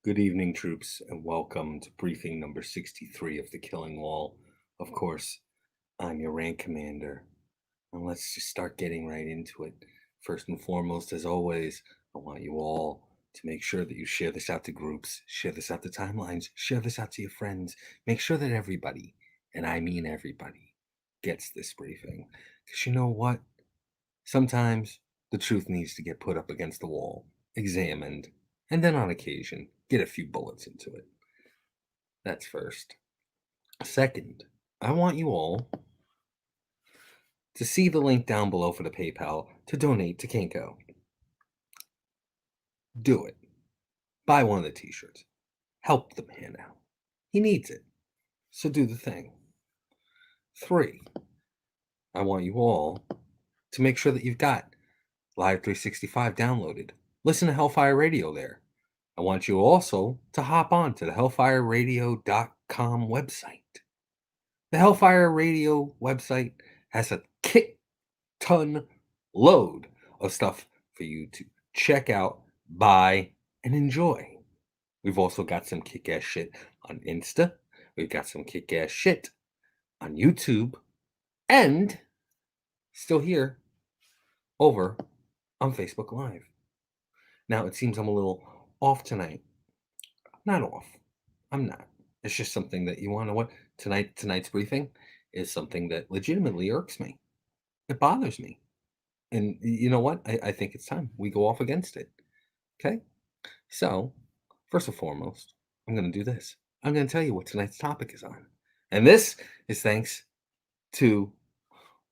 Good evening, troops, and welcome to briefing number 63 of the Killing Wall. Of course, I'm your rank commander, and let's just start getting right into it. First and foremost, as always, I want you all to make sure that you share this out to groups, share this out to timelines, share this out to your friends. Make sure that everybody, and I mean everybody, gets this briefing. Because you know what? Sometimes the truth needs to get put up against the wall, examined, and then on occasion, get a few bullets into it. That's first. Second, I want you all to see the link down below for the PayPal to donate to Kinko. Do it. Buy one of the t shirts. Help the man out. He needs it. So do the thing. Three, I want you all to make sure that you've got Live 365 downloaded. Listen to Hellfire Radio there. I want you also to hop on to the hellfireradio.com website. The Hellfire Radio website has a kick ton load of stuff for you to check out, buy, and enjoy. We've also got some kick ass shit on Insta. We've got some kick ass shit on YouTube. And still here over on Facebook Live. Now, it seems I'm a little off tonight. Not off. I'm not. It's just something that you want to know what tonight's briefing is something that legitimately irks me. It bothers me. And you know what? I think it's time we go off against it. Okay? So, first and foremost, I'm going to do this. I'm going to tell you what tonight's topic is on. And this is thanks to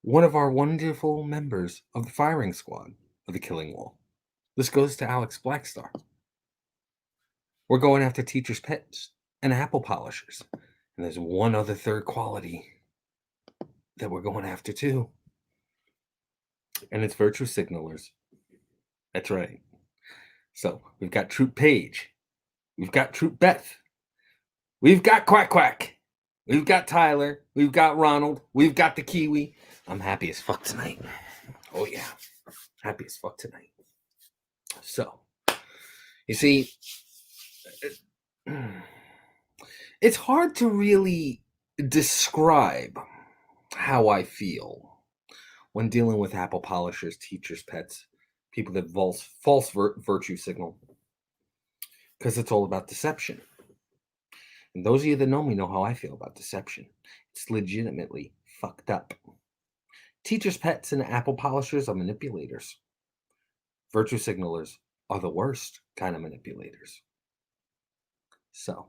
one of our wonderful members of the firing squad of the Killing Wall. This goes to Alex Blackstar. We're going after teachers' pets and apple polishers. And there's one other third quality that we're going after too. And it's virtue signalers. That's right. So we've got Troop Page. We've got Troop Beth. We've got Quack Quack. We've got Tyler. We've got Ronald. We've got the Kiwi. I'm happy as fuck tonight. Oh, yeah. Happy as fuck tonight. So, you see, it's hard to really describe how I feel when dealing with apple polishers, teachers' pets, people that false virtue signal, because it's all about deception. And those of you that know me know how I feel about deception. It's legitimately fucked up. Teachers' pets and apple polishers are manipulators. Virtue signalers are the worst kind of manipulators. So,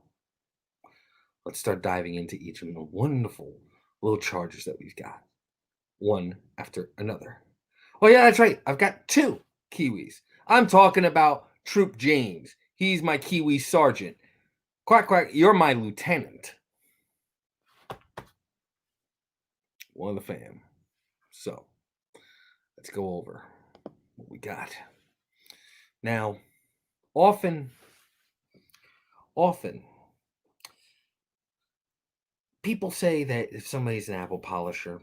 let's start diving into each of the wonderful little charges that we've got, one after another. Oh, yeah, that's right. I've got two Kiwis. I'm talking about Troop James. He's my Kiwi sergeant. Quack, quack, you're my lieutenant. One of the fam. So, let's go over what we got. Now, often, people say that if somebody's an apple polisher,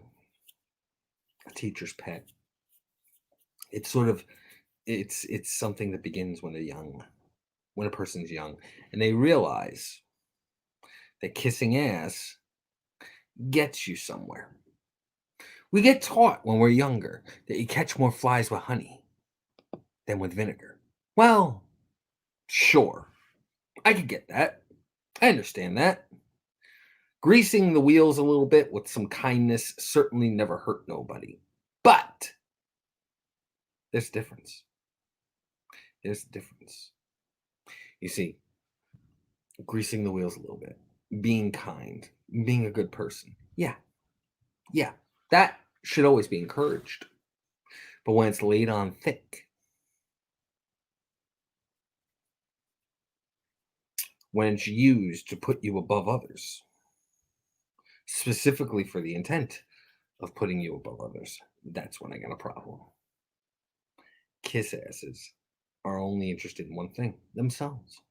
a teacher's pet, it's sort of it's something that begins when they're young, when a person's young, and they realize that kissing ass gets you somewhere. We get taught when we're younger that you catch more flies with honey than with vinegar. Well, sure, I could get that. I understand that. Greasing the wheels a little bit with some kindness certainly never hurt nobody. But there's a difference. There's a difference. You see, greasing the wheels a little bit, being kind, being a good person. Yeah, that should always be encouraged. But when it's laid on thick, when it's used to put you above others, specifically for the intent of putting you above others, that's when I got a problem. Kiss asses are only interested in one thing themselves.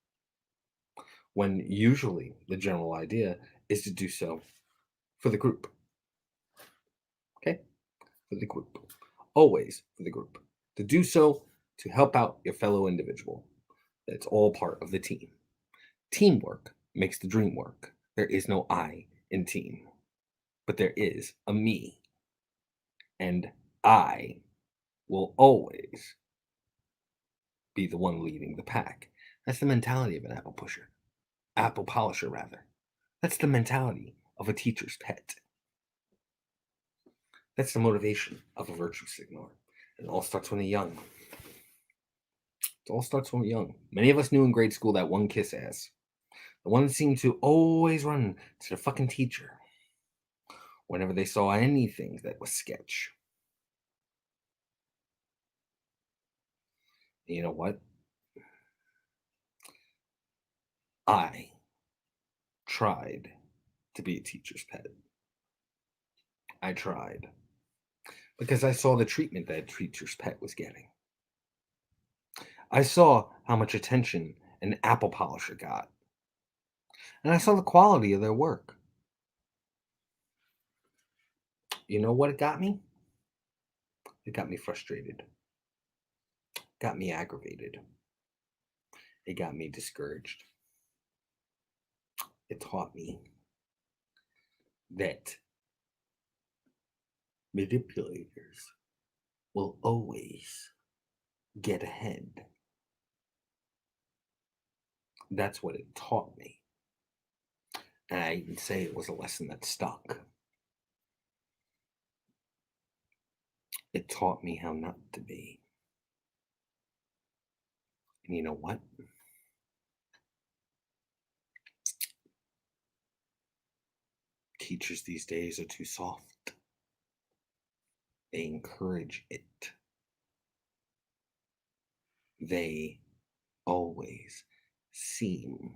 When usually the general idea is to do so for the group. Okay? For the group. Always for the group. To do so to help out your fellow individual. It's all part of the team. Teamwork makes the dream work. There is no I in team, but there is a me, and I will always be the one leading the pack. That's the mentality of an apple polisher, rather. That's the mentality of a teacher's pet. That's the motivation of a virtue signaler. It all starts when they're young. It all starts when we're young. Many of us knew in grade school that one kiss ass. The one that seemed to always run to the fucking teacher whenever they saw anything that was sketch. And you know what? I tried to be a teacher's pet. I tried because I saw the treatment that a teacher's pet was getting. I saw how much attention an apple polisher got, and I saw the quality of their work. You know what it got me? It got me frustrated, got me aggravated, it got me discouraged. It taught me that manipulators will always get ahead. That's what it taught me. And I even say it was a lesson that stuck. It taught me how not to be. And you know what? Teachers these days are too soft. They encourage it. They always seem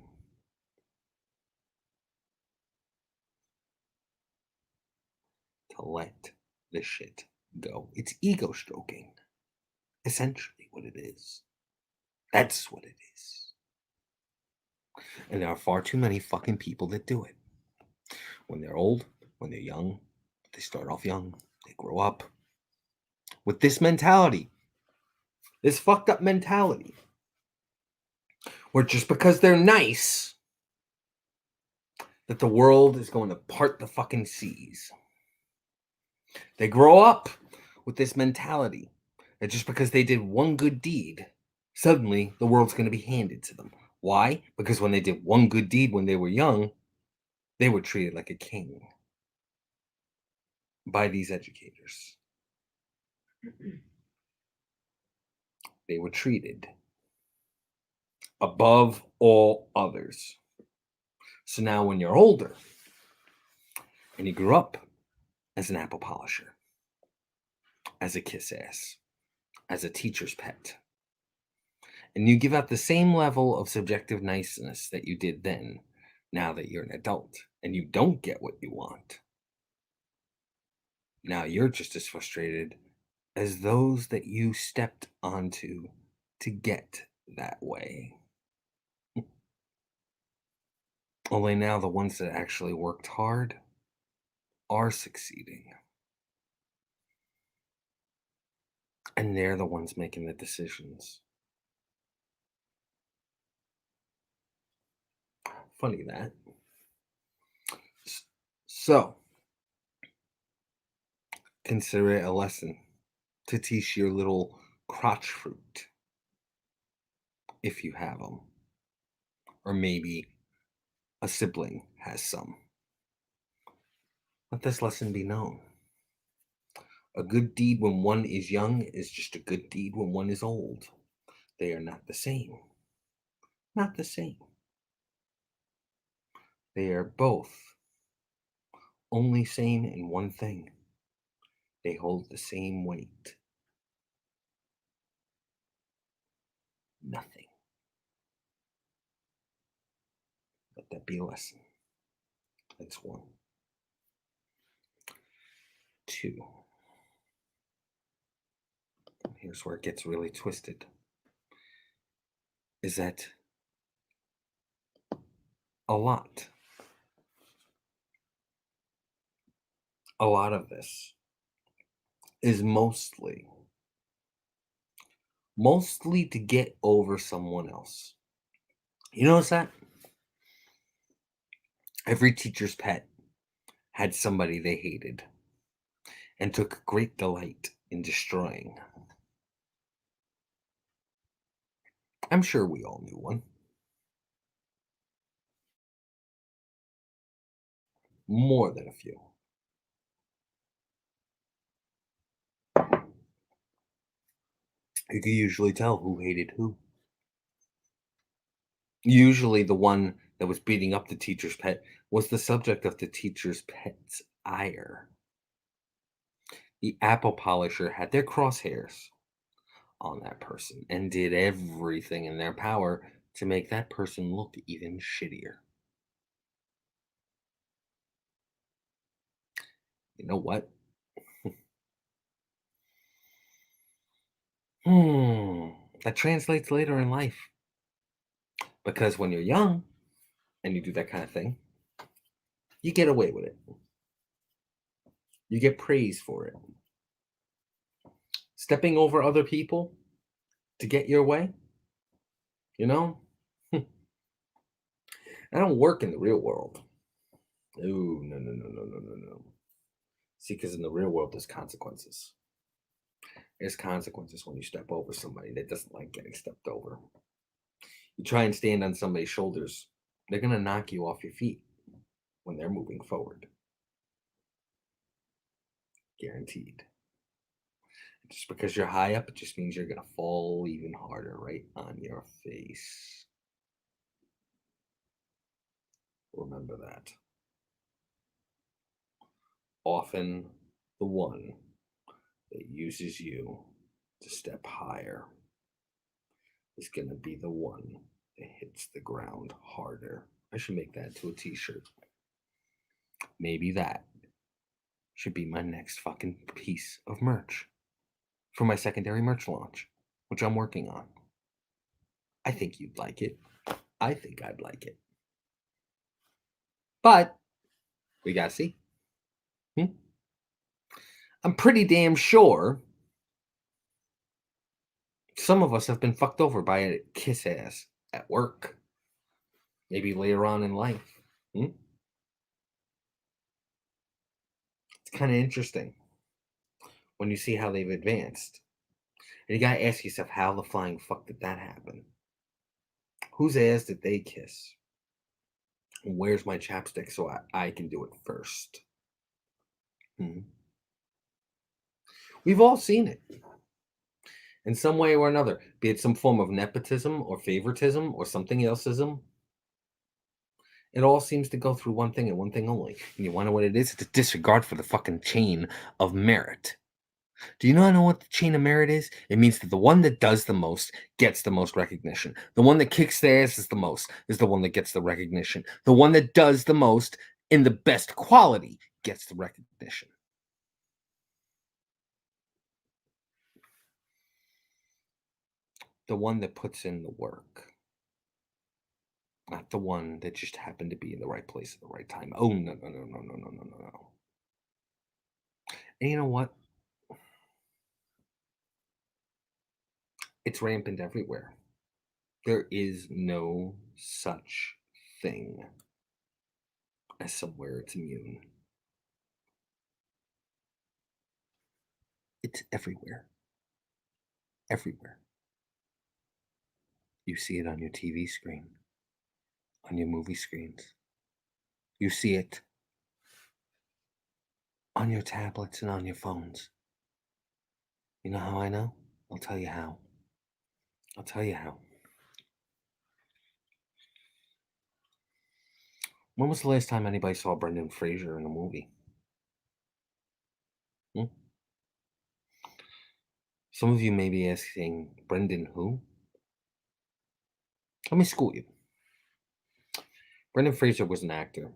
to let the shit go. It's ego stroking, essentially, what it is. That's what it is. And there are far too many fucking people that do it. When they're old, when they're young, they start off young, they grow up with this mentality, this fucked up mentality, where just because they're nice, that the world is going to part the fucking seas. They grow up with this mentality that just because they did one good deed, suddenly the world's going to be handed to them. Why? Because when they did one good deed when they were young, they were treated like a king by these educators. They were treated above all others. So now when you're older and you grew up as an apple polisher, as a kiss ass, as a teacher's pet, and you give out the same level of subjective niceness that you did then, now that you're an adult and you don't get what you want, now you're just as frustrated as those that you stepped onto to get that way. Only now the ones that actually worked hard are succeeding. And they're the ones making the decisions. Funny that. So, consider it a lesson to teach your little crotch fruit, if you have them. Or maybe a sibling has some. Let this lesson be known. A good deed when one is young is just a good deed when one is old. They are not the same. Not the same. They are both only same in one thing. They hold the same weight. Nothing. Let that be a lesson. That's one. Two. Here's where it gets really twisted. Is that a lot of this is mostly to get over someone else. You notice that? Every teacher's pet had somebody they hated and took great delight in destroying. I'm sure we all knew one. More than a few. You could usually tell who hated who. Usually, the one that was beating up the teacher's pet was the subject of the teacher's pet's ire. The apple polisher had their crosshairs on that person and did everything in their power to make that person look even shittier. You know what? Hmm. That translates later in life because when you're young and you do that kind of thing, you get away with it. You get praise for it. Stepping over other people to get your way, you know? I don't work in the real world. Oh, no, no, no, no, no, no, no. See, because in the real world, there's consequences. There's consequences when you step over somebody that doesn't like getting stepped over. You try and stand on somebody's shoulders, they're going to knock you off your feet when they're moving forward. Guaranteed. Just because you're high up, it just means you're going to fall even harder right on your face. Remember that. Often the one that uses you to step higher is going to be the one that hits the ground harder. I should make that to a t-shirt. Maybe that should be my next fucking piece of merch for my secondary merch launch, which I'm working on. I think you'd like it. I think I'd like it. But we gotta see. I'm pretty damn sure some of us have been fucked over by a kiss ass at work. Maybe later on in life. It's kind of interesting when you see how they've advanced. And you gotta ask yourself, how the flying fuck did that happen? Whose ass did they kiss? And where's my chapstick so I can do it first? We've all seen it in some way or another, be it some form of nepotism or favoritism or something elseism. It all seems to go through one thing and one thing only. And you want to know what it is? It's a disregard for the fucking chain of merit. Do you not know what the chain of merit is? It means that the one that does the most gets the most recognition. The one that kicks their ass is the one that gets the recognition. The one that does the most in the best quality gets the recognition. The one that puts in the work. Not the one that just happened to be in the right place at the right time. Oh, no, no, no, no, no, no, no, no, no. And you know what? It's rampant everywhere. There is no such thing as somewhere it's immune. It's everywhere. Everywhere. You see it on your TV screen, on your movie screens. You see it on your tablets and on your phones. You know how I know? I'll tell you how. I'll tell you how. When was the last time anybody saw Brendan Fraser in a movie? Hmm? Some of you may be asking, Brendan who? Let me school you. Brendan Fraser was an actor.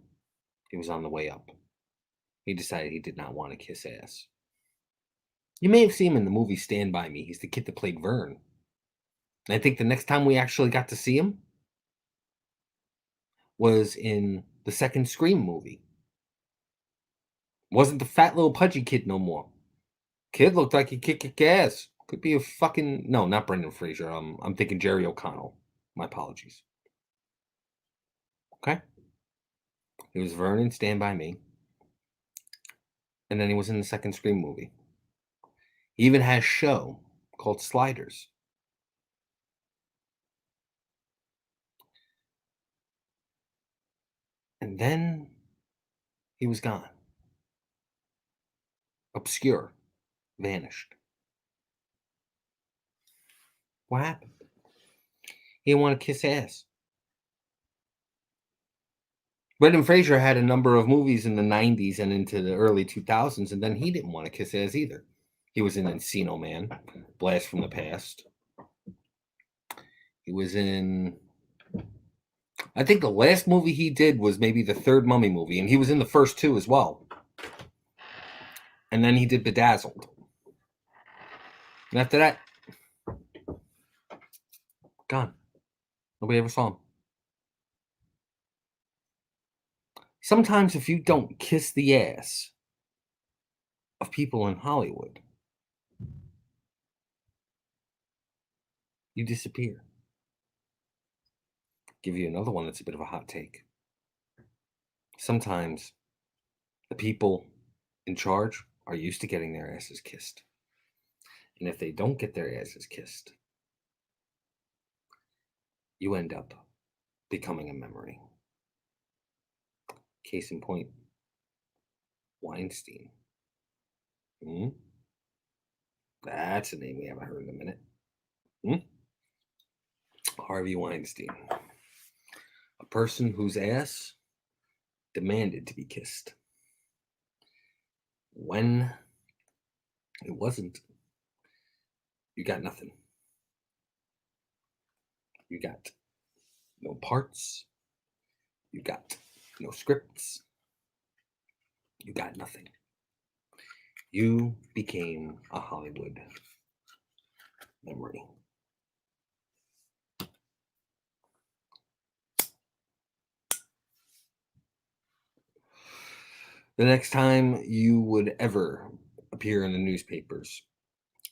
He was on the way up. He decided he did not want to kiss ass. You may have seen him in the movie Stand By Me. He's the kid that played Vern. And I think the next time we actually got to see him was in the second Scream movie. Wasn't the fat little pudgy kid no more. Kid looked like he could kick ass. Could be a fucking no, not Brendan Fraser. I'm thinking Jerry O'Connell. My apologies. Okay. He was Vernon, Stand By Me. And then he was in the second Scream movie. He even has a show called Sliders. And then he was gone. Obscure. Vanished. What happened? He didn't want to kiss ass. Brendan Fraser had a number of movies in the 90s and into the early 2000s, and then he didn't want to kiss ass either. He was in Encino Man, Blast from the Past. He was in... I think the last movie he did was maybe the third Mummy movie, and he was in the first two as well. And then he did Bedazzled. And after that, gone. Nobody ever saw him. Sometimes if you don't kiss the ass of people in Hollywood, you disappear. Give you another one that's a bit of a hot take. Sometimes the people in charge are used to getting their asses kissed. And if they don't get their asses kissed, you end up becoming a memory. Case in point, Weinstein. That's a name we haven't heard in a minute. Harvey Weinstein. A person whose ass demanded to be kissed. When it wasn't, you got nothing. You got no parts. You got no scripts. You got nothing. You became a Hollywood memory. The next time you would ever appear in the newspapers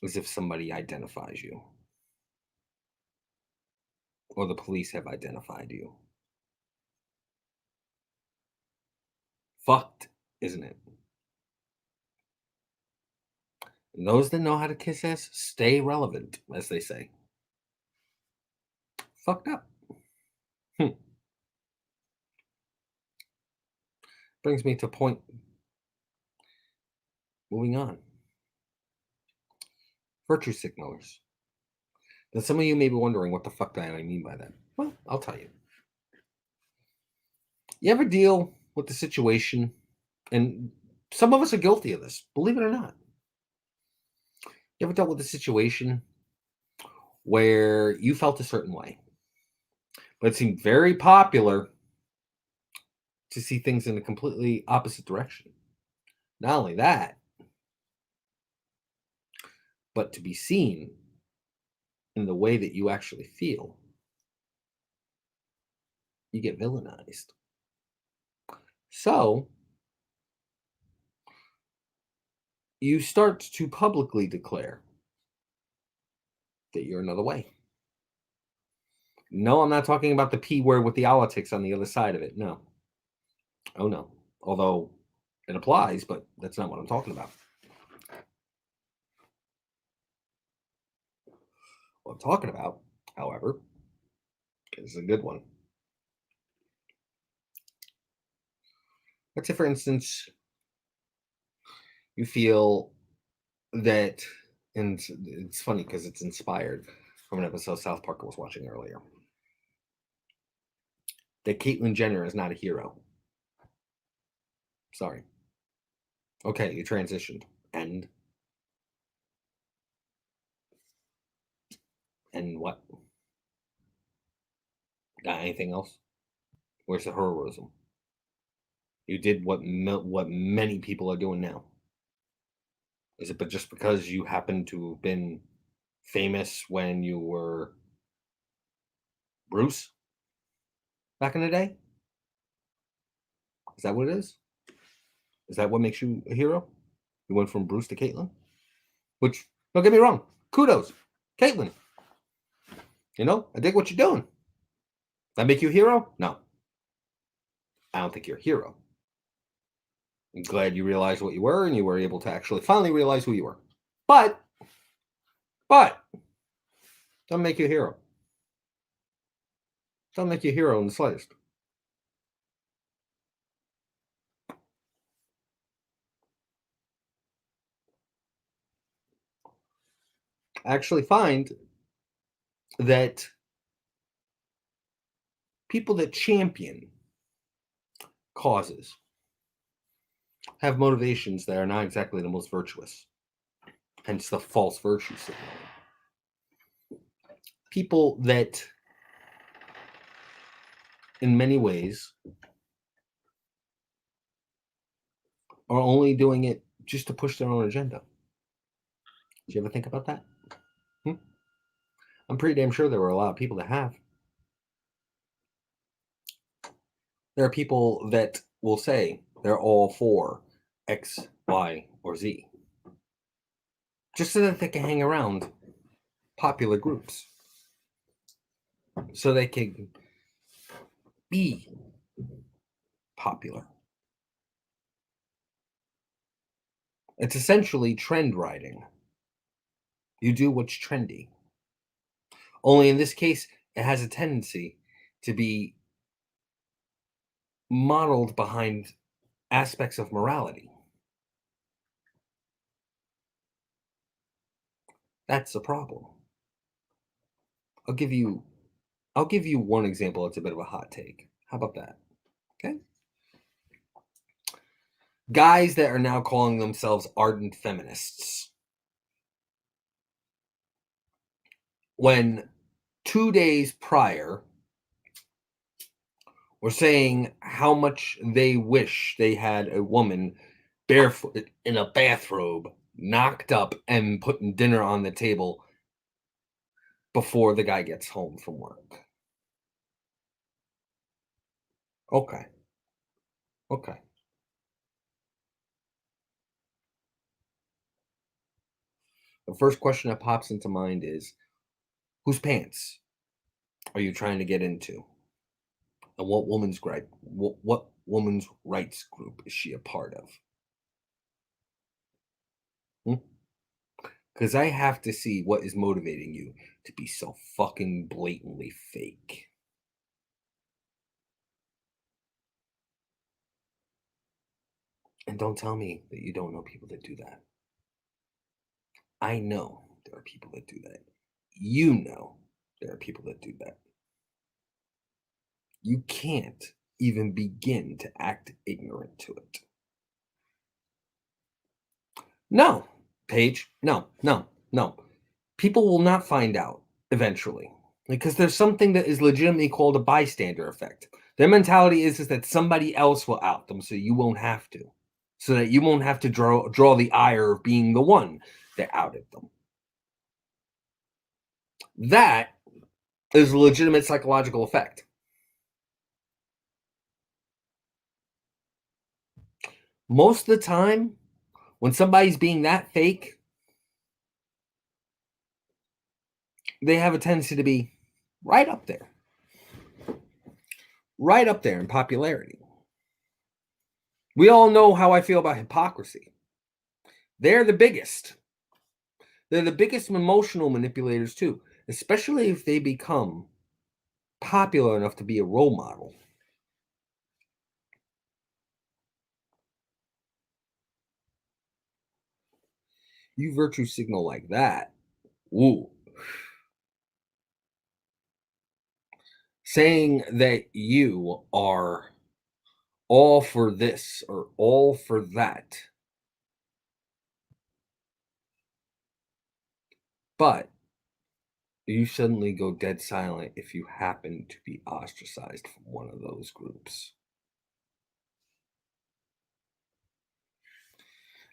is if somebody identifies you. Or the police have identified you. Fucked, isn't it? And those that know how to kiss ass stay relevant, as they say. Fucked up. Brings me to point. Moving on. Virtue signalers. Now, some of you may be wondering what the fuck do I mean by that. Well, I'll tell you. You ever deal with the situation, and some of us are guilty of this, believe it or not. You ever dealt with a situation where you felt a certain way, but it seemed very popular to see things in a completely opposite direction? Not only that, but to be seen in the way that you actually feel, you get villainized. So you start to publicly declare that you're another way. No, I'm not talking about the P word with the politics on the other side of it. No. Oh, no. Although it applies, but that's not what I'm talking about. What I'm talking about, however, is a good one. Let's say, for instance, you feel that, and it's funny because it's inspired from an episode South Park I was watching earlier, that Caitlyn Jenner is not a hero. Sorry. Okay, you transitioned. And what? Got anything else? Where's the heroism? You did what many people are doing now. Is it but just because you happen to have been famous when you were Bruce back in the day? Is that what it is? Is that what makes you a hero? You went from Bruce to Caitlyn? Which, don't get me wrong, kudos, Caitlyn. You know, I dig what you're doing. That make you a hero? No. I don't think you're a hero. I'm glad you realized what you were and you were able to actually finally realize who you were. But, don't make you a hero. Don't make you a hero in the slightest. I actually find that people that champion causes have motivations that are not exactly the most virtuous, hence the false virtue signal. People that, in many ways, are only doing it just to push their own agenda. Did you ever think about that? I'm pretty damn sure there were a lot of people that have. There are people that will say they're all for X, Y, or Z, just so that they can hang around popular groups, so they can be popular. It's essentially trend riding. You do what's trendy. Only in this case, it has a tendency to be modeled behind aspects of morality. That's the problem. I'll give you one example. It's a bit of a hot take. How about that? Okay. Guys that are now calling themselves ardent feminists. When 2 days prior were saying how much they wish they had a woman barefoot in a bathrobe, knocked up, and putting dinner on the table before the guy gets home from work. Okay. Okay. The first question that pops into mind is, whose pants are you trying to get into? And what woman's gripe? What woman's rights group is she a part of? Because I have to see what is motivating you to be so fucking blatantly fake. And don't tell me that you don't know people that do that. I know there are people that do that. You know there are people that do that. You can't even begin to act ignorant to it. No, Paige. No, no, no. People will not find out eventually because there's something that is legitimately called a bystander effect. Their mentality is that somebody else will out them so you won't have to. So that you won't have to draw the ire of being the one that outed them. That is a legitimate psychological effect. Most of the time, when somebody's being that fake, they have a tendency to be right up there. Right up there in popularity. We all know how I feel about hypocrisy. They're the biggest. They're the biggest emotional manipulators too, especially if they become popular enough to be a role model. You virtue signal like that, ooh. Saying that you are all for this or all for that. But you suddenly go dead silent if you happen to be ostracized from one of those groups.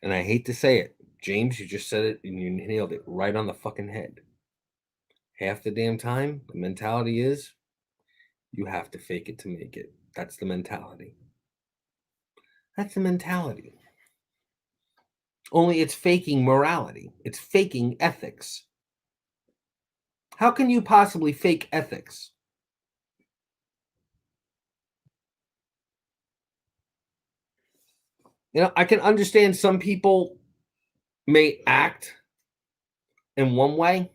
And I hate to say it, James, you just said it and you nailed it right on the fucking head. Half the damn time, the mentality is you have to fake it to make it. That's the mentality. That's the mentality. Only it's faking morality, it's faking ethics. How can you possibly fake ethics? I can understand some people may act in one way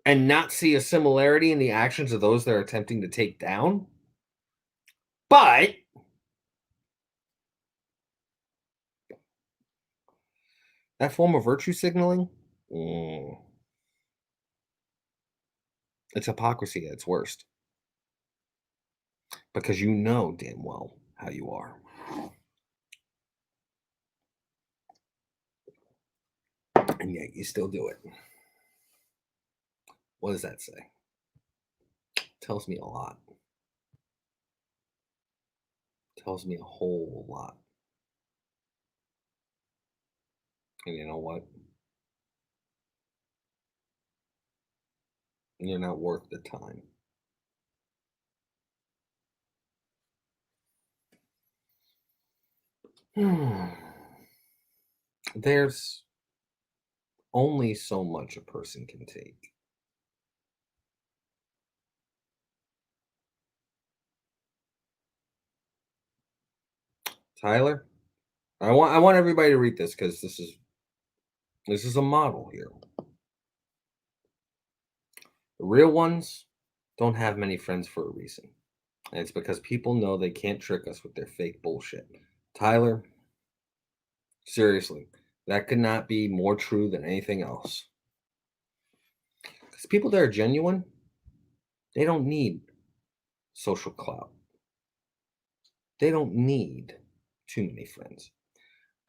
and not see a similarity in the actions of those they're attempting to take down. But that form of virtue signaling, mm, it's hypocrisy at its worst because you know damn well how you are. And yet you still do it. What does that say? Tells me a lot. Tells me a whole lot. And you know what? You're not worth the time. There's only so much a person can take. Tyler, I want everybody to read this because this is a model here. The real ones don't have many friends for a reason. And it's because people know they can't trick us with their fake bullshit. Tyler, seriously, that could not be more true than anything else. Because people that are genuine, they don't need social clout. They don't need too many friends.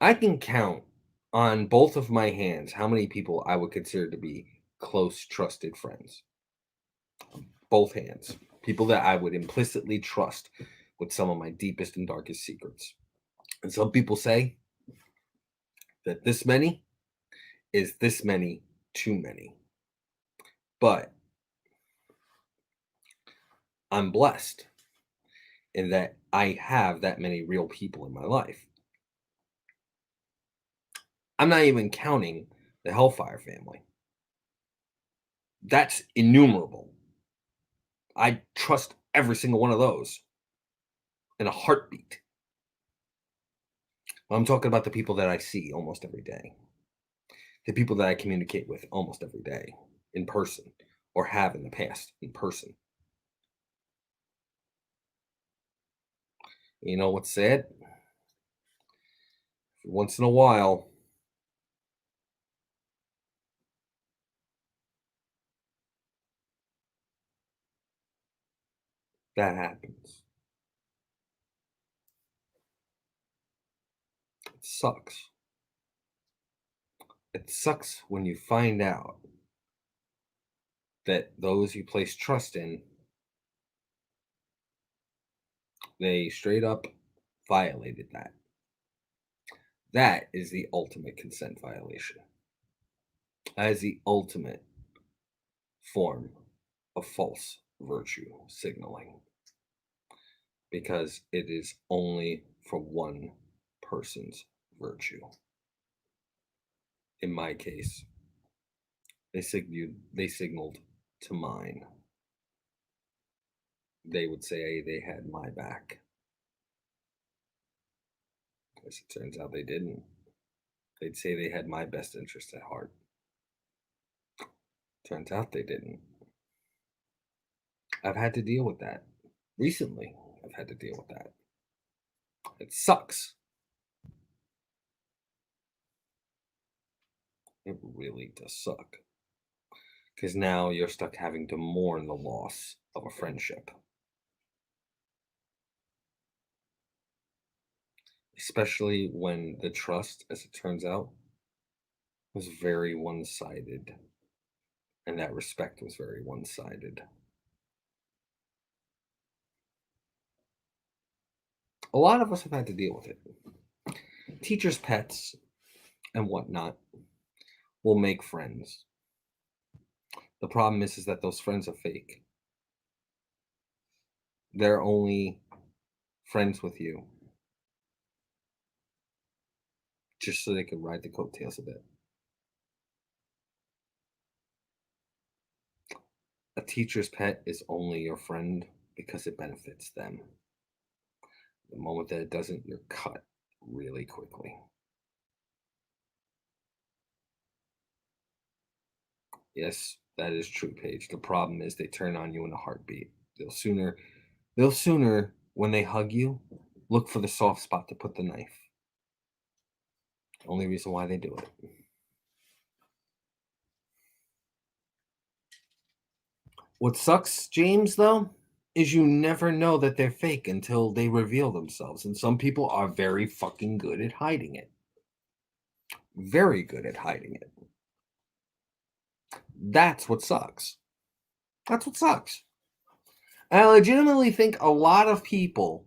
I can count on both of my hands how many people I would consider to be close, trusted friends. Both hands. People that I would implicitly trust with some of my deepest and darkest secrets. And some people say that this many is this many too many. But I'm blessed in that I have that many real people in my life. I'm not even counting the Hellfire family. That's innumerable. I trust every single one of those in a heartbeat. I'm talking about the people that I see almost every day, the people that I communicate with almost every day in person or have in the past in person. You know what's sad? Once in a while, that happens. It sucks. It sucks when you find out that those you place trust in, they straight up violated that. That is the ultimate consent violation. That is the ultimate form of false virtue signaling because it is only for one person's virtue. In my case, they signaled to mine. They would say they had my back. As it turns out, they didn't. They'd say they had my best interest at heart. Turns out they didn't. I've had to deal with that. Recently, I've had to deal with that. It sucks. It really does suck. Because now you're stuck having to mourn the loss of a friendship. Especially when the trust, as it turns out, was very one sided. And that respect was very one sided. A lot of us have had to deal with it. Teachers' pets and whatnot will make friends. The problem is that those friends are fake. They're only friends with you just so they can ride the coattails a bit. A teacher's pet is only your friend because it benefits them. The moment that it doesn't, you're cut. really quickly. Yes, that is true, Paige. The problem is they turn on you in a heartbeat. They'll sooner when they hug you look for the soft spot to put the knife. Only reason why they do it. What sucks, James, though, is you never know that they're fake until they reveal themselves. And some people are very fucking good at hiding it. Very good at hiding it. That's what sucks. That's what sucks. And I legitimately think a lot of people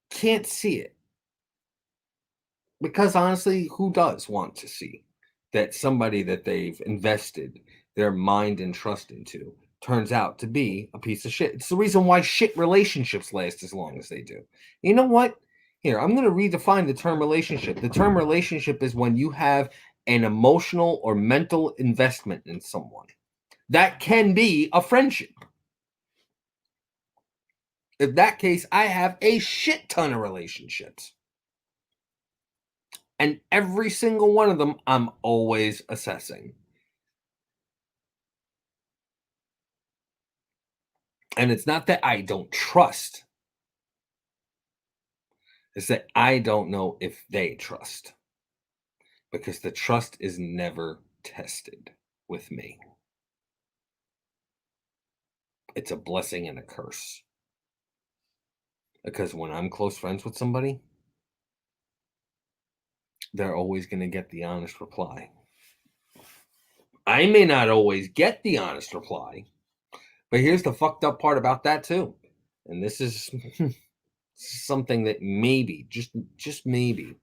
can't see it. Because honestly, who does want to see that somebody that they've invested their mind and trust into turns out to be a piece of shit? It's the reason why shit relationships last as long as they do. You know what? Here, I'm going to redefine the term relationship. The term relationship is when you have an emotional or mental investment in someone. That can be a friendship. In that case, I have a shit ton of relationships. And every single one of them, I'm always assessing. And it's not that I don't trust, it's that I don't know if they trust. Because the trust is never tested with me. It's a blessing and a curse. Because when I'm close friends with somebody, they're always going to get the honest reply. I may not always get the honest reply, but here's the fucked up part about that too. And this is something that maybe, just maybe,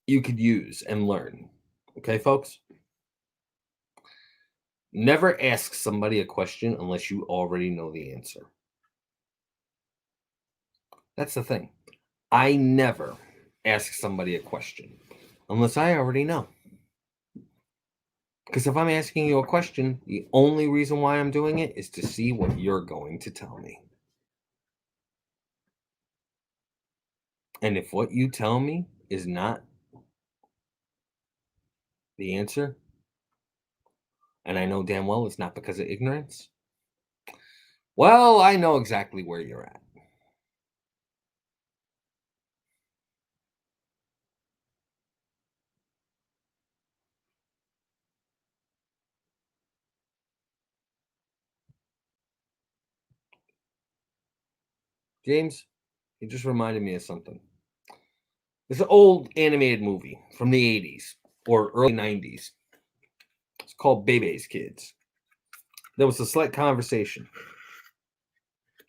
you could use and learn. Okay, folks? Never ask somebody a question unless you already know the answer. That's the thing. I never ask somebody a question unless I already know. Because if I'm asking you a question, the only reason why I'm doing it is to see what you're going to tell me. And if what you tell me is not the answer, and I know damn well it's not because of ignorance, well, I know exactly where you're at. James, you just reminded me of something. There's an old animated movie from the 80s or early 90s. It's called Bebe's Kids. There was a slight conversation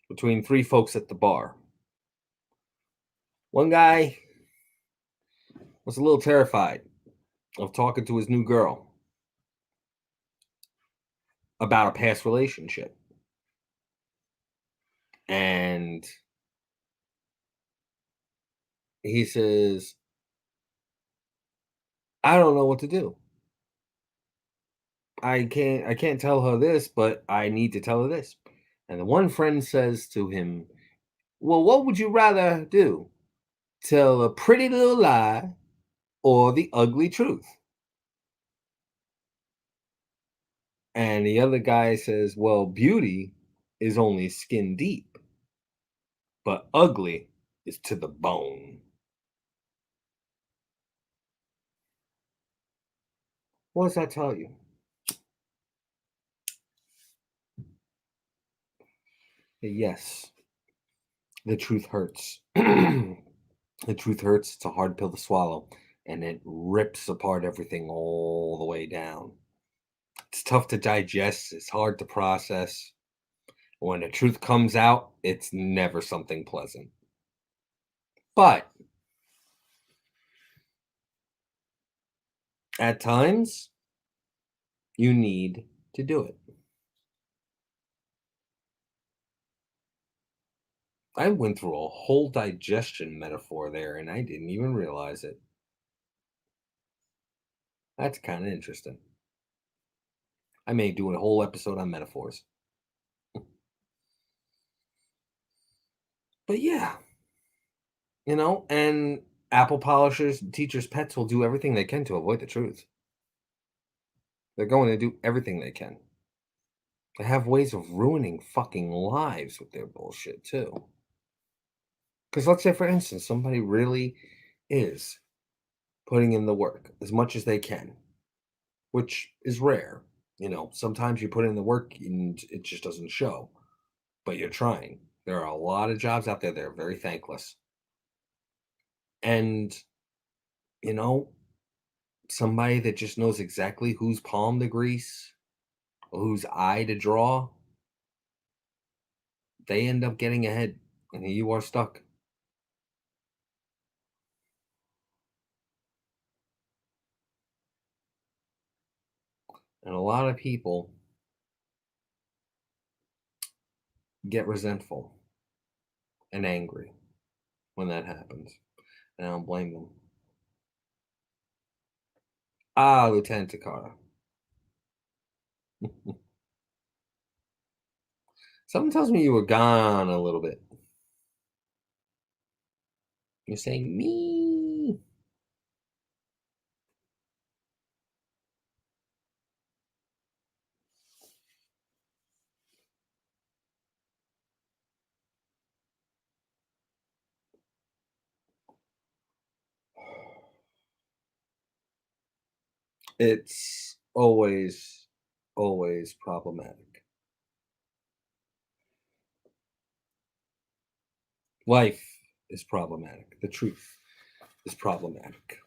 between three folks at the bar. One guy was a little terrified of talking to his new girl about a past relationship. And he says, I don't know what to do. I can't tell her this, but I need to tell her this. And the one friend says to him, well, what would you rather do? Tell a pretty little lie or the ugly truth? And the other guy says, well, beauty is only skin deep, but ugly is to the bone. What does that tell you? Yes, the truth hurts. The truth hurts. It's a hard pill to swallow, and it rips apart everything all the way down. It's tough to digest, it's hard to process. When the truth comes out, it's never something pleasant. But at times, you need to do it. I went through a whole digestion metaphor there and I didn't even realize it. That's kind of interesting. I may do a whole episode on metaphors. But yeah, and apple polishers, teachers' pets will do everything they can to avoid the truth. They're going to do everything they can. They have ways of ruining fucking lives with their bullshit too. Because let's say, for instance, somebody really is putting in the work as much as they can, which is rare. Sometimes you put in the work and it just doesn't show, but you're trying. There are a lot of jobs out there that are very thankless. And, you know, somebody that just knows exactly whose palm to grease or whose eye to draw, they end up getting ahead. And here you are stuck. And a lot of people get resentful and angry when that happens. And I don't blame them. Ah, Lieutenant Takara. Something tells me you were gone a little bit. You're saying me. It's always problematic. Life is problematic. The truth is problematic.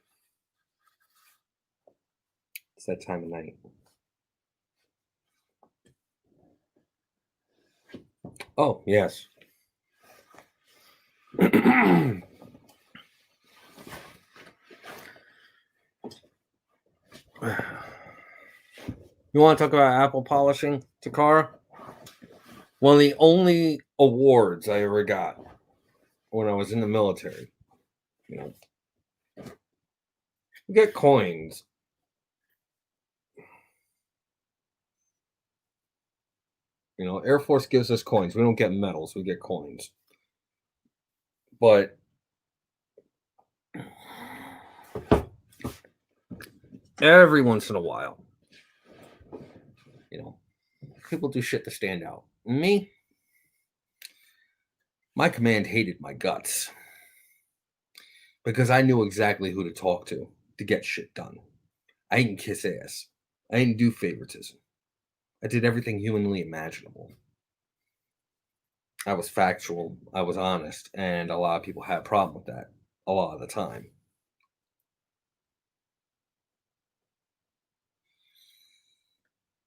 It's that time of night. Oh, yes. You want to talk about apple polishing, Takara? One of the only awards I ever got when I was in the military. You know, you get coins. Air Force gives us coins. We don't get medals. We get coins. But every once in a while, you know, people do shit to stand out. Me, my command hated my guts because I knew exactly who to talk to get shit done. I didn't kiss ass. I didn't do favoritism. I did everything humanly imaginable. I was factual. I was honest, and a lot of people had a problem with that a lot of the time.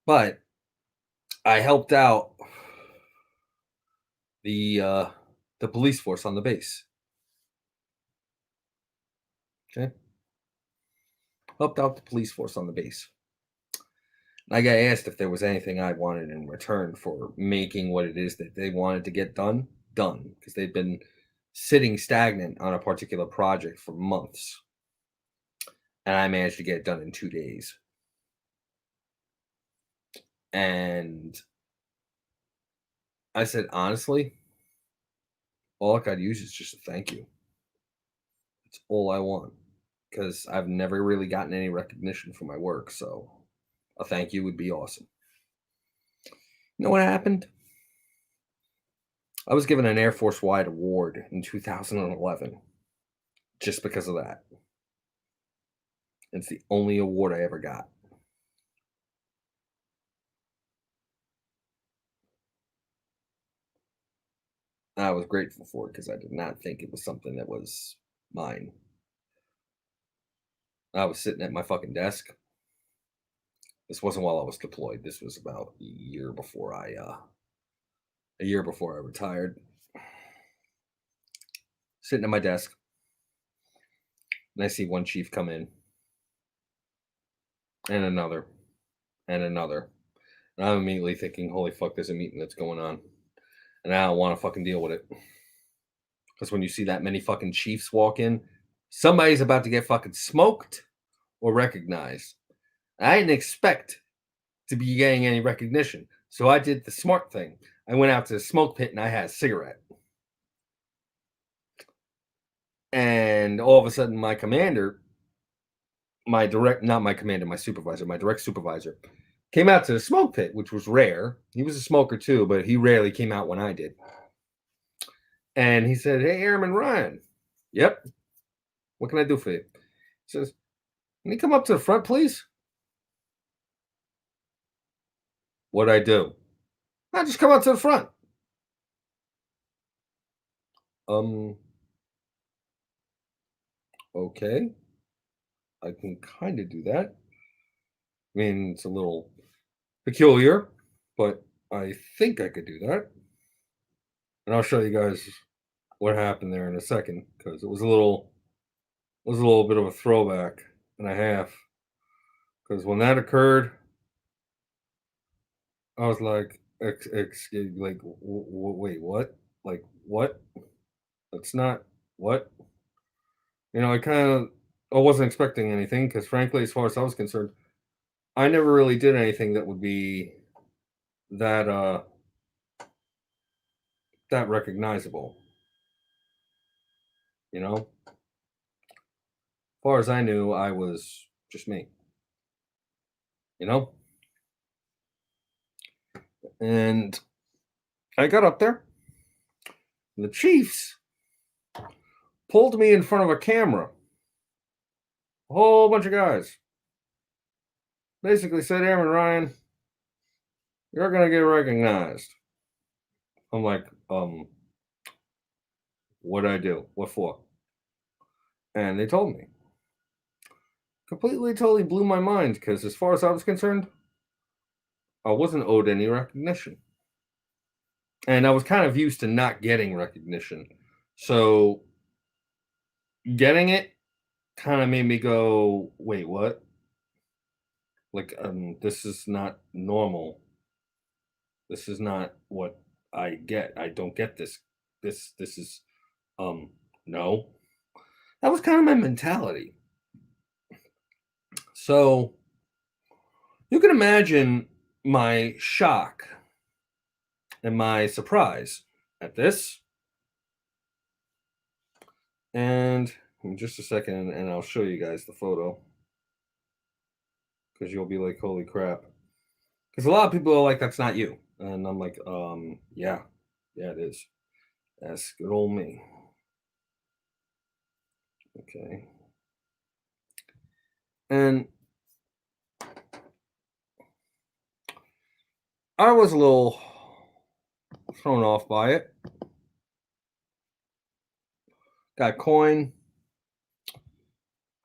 But I helped out the uh, the police force on the base. Okay, helped out the police force on the base. And I got asked if there was anything I wanted in return for making what it is that they wanted to get done, because they'd been sitting stagnant on a particular project for months, and I managed to get it done in 2 days. And I said, honestly, all I could use is just a thank you. That's all I want, because I've never really gotten any recognition for my work. So a thank you would be awesome. You know what happened? I was given an Air Force wide award in 2011 just because of that. It's the only award I ever got. I was grateful for it because I did not think it was something that was mine. I was sitting at my fucking desk. This wasn't while I was deployed. This was about a year before I retired. Sitting at my desk, and I see one chief come in, and another, and another. And I'm immediately thinking, holy fuck, there's a meeting that's going on. And I don't want to fucking deal with it. Because when you see that many fucking chiefs walk in, somebody's about to get fucking smoked or recognized. I didn't expect to be getting any recognition. So I did the smart thing. I went out to the smoke pit and I had a cigarette. And all of a sudden, my commander, not my commander, my supervisor, my direct supervisor, came out to the smoke pit, which was rare. He was a smoker too, but he rarely came out when I did. And he said, "Hey, Airman Ryan." "Yep. What can I do for you?" He says, "Can you come up to the front, please?" What'd I do? "I just come up to the front." Um, okay. I can kind of do that. I mean, it's a little peculiar, but I think I could do that. And I'll show you guys what happened there in a second because it was a little bit of a throwback and a half. Because when that occurred, I was like, like, wait, what? Like, what? That's not what? I kind of, I wasn't expecting anything because, frankly, as far as I was concerned, I never really did anything that would be that that recognizable. As far as I knew, I was just me. You know, and I got up there. And the Chiefs pulled me in front of a camera. A whole bunch of guys basically said, "Airman Ryan, you're gonna get recognized." I'm like, what'd I do? What for? And they told me. Completely, totally blew my mind because, as far as I was concerned, I wasn't owed any recognition. And I was kind of used to not getting recognition. So getting it kind of made me go, wait, what? Like, this is not normal. This is not what I get. I don't get this. This is, um, no. That was kind of my mentality. So you can imagine my shock and my surprise at this. And in just a second, and I'll show you guys the photo because you'll be like, holy crap. Because a lot of people are like, that's not you. And I'm like, yeah, yeah, it is. That's good old me. Okay. And I was a little thrown off by it. Got coin.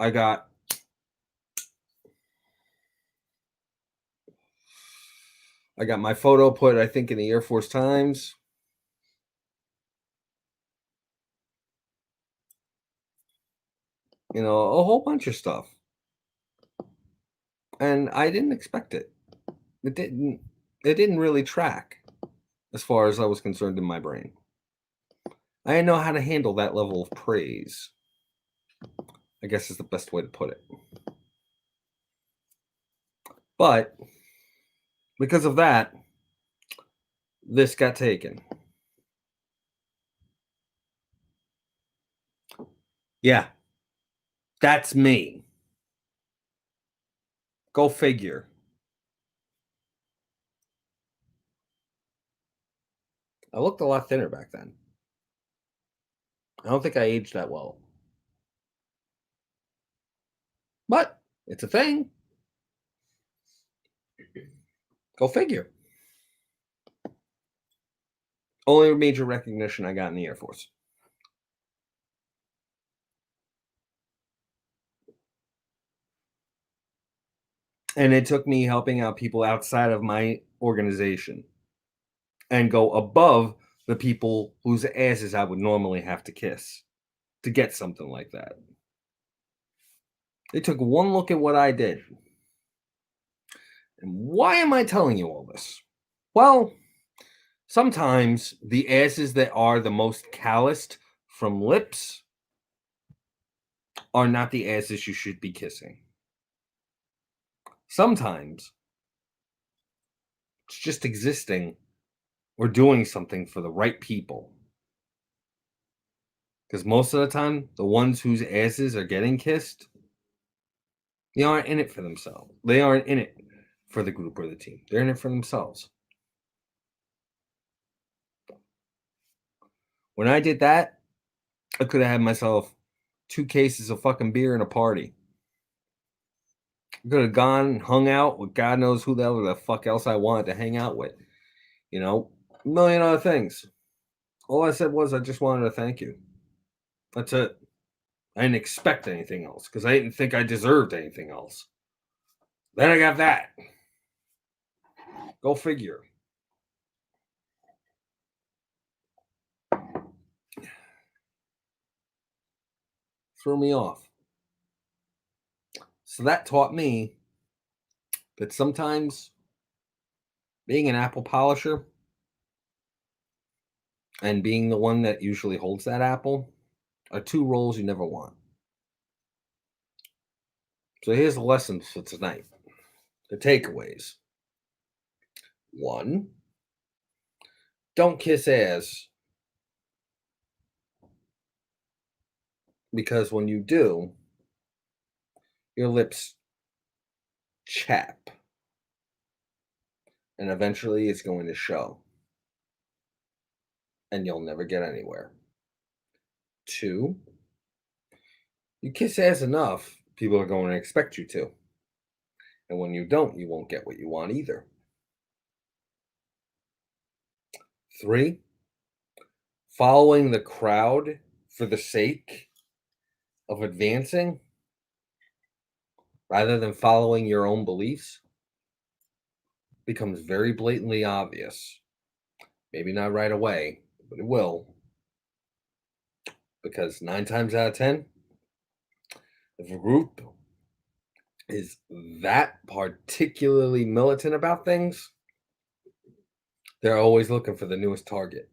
I got my photo put, I think, in the Air Force Times. A whole bunch of stuff. And I didn't expect it. It didn't really track as far as I was concerned in my brain. I didn't know how to handle that level of praise, I guess is the best way to put it. But because of that, this got taken. Yeah, that's me. Go figure. I looked a lot thinner back then. I don't think I aged that well. But it's a thing. Go figure. Only major recognition I got in the Air Force. And it took me helping out people outside of my organization and go above the people whose asses I would normally have to kiss to get something like that. They took one look at what I did. And why am I telling you all this? Well, sometimes the asses that are the most calloused from lips are not the asses you should be kissing. Sometimes it's just existing or doing something for the right people. Because most of the time, the ones whose asses are getting kissed, they aren't in it for themselves. They aren't in it for the group or the team. They're in it for themselves. When I did that, I could have had myself 2 cases of fucking beer and a party. I could have gone and hung out with God knows who the fuck else I wanted to hang out with. You know, a million other things. All I said was I just wanted to thank you. That's it. I didn't expect anything else because I didn't think I deserved anything else. Then I got that. Go figure. Threw me off. So that taught me that sometimes being an apple polisher and being the one that usually holds that apple are 2 roles you never want. So here's the lessons for tonight. The takeaways. 1, don't kiss ass, because when you do, your lips chap, and eventually it's going to show, and you'll never get anywhere. 2, you kiss ass enough, people are going to expect you to. And when you don't, you won't get what you want either. 3, following the crowd for the sake of advancing rather than following your own beliefs becomes very blatantly obvious. Maybe not right away, but it will. Because 9 times out of 10, if a group is that particularly militant about things, they're always looking for the newest target.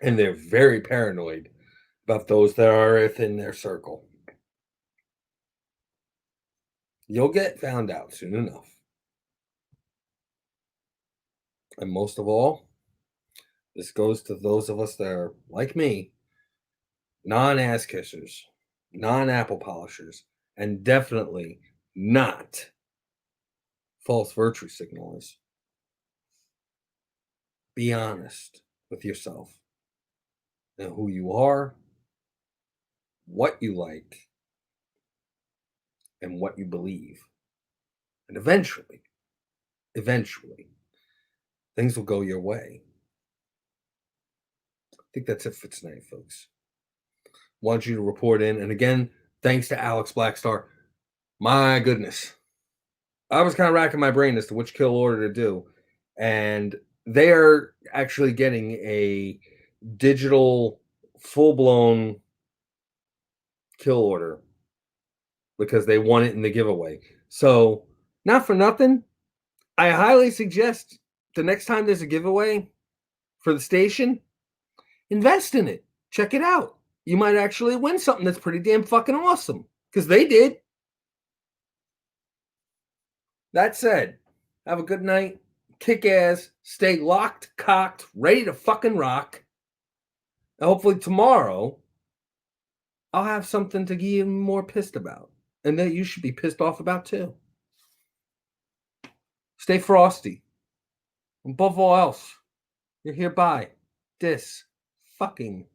And they're very paranoid about those that are within their circle. You'll get found out soon enough. And most of all, this goes to those of us that are like me, non-ass kissers, non-apple polishers, and definitely not false virtue signalers. Be honest with yourself and who you are, what you like, and what you believe. And eventually, things will go your way. I think that's it for tonight, folks. Want you to report in. And again, thanks to Alex Blackstar. My goodness. I was kind of racking my brain as to which kill order to do. And they are actually getting a digital, full-blown kill order because they won it in the giveaway. So, not for nothing, I highly suggest the next time there's a giveaway for the station, invest in it. Check it out. You might actually win something that's pretty damn fucking awesome. Because they did. That said, have a good night. Kick ass. Stay locked, cocked, ready to fucking rock. And hopefully tomorrow, I'll have something to get you more pissed about. And that you should be pissed off about too. Stay frosty. Above all else, you're hereby dis fucking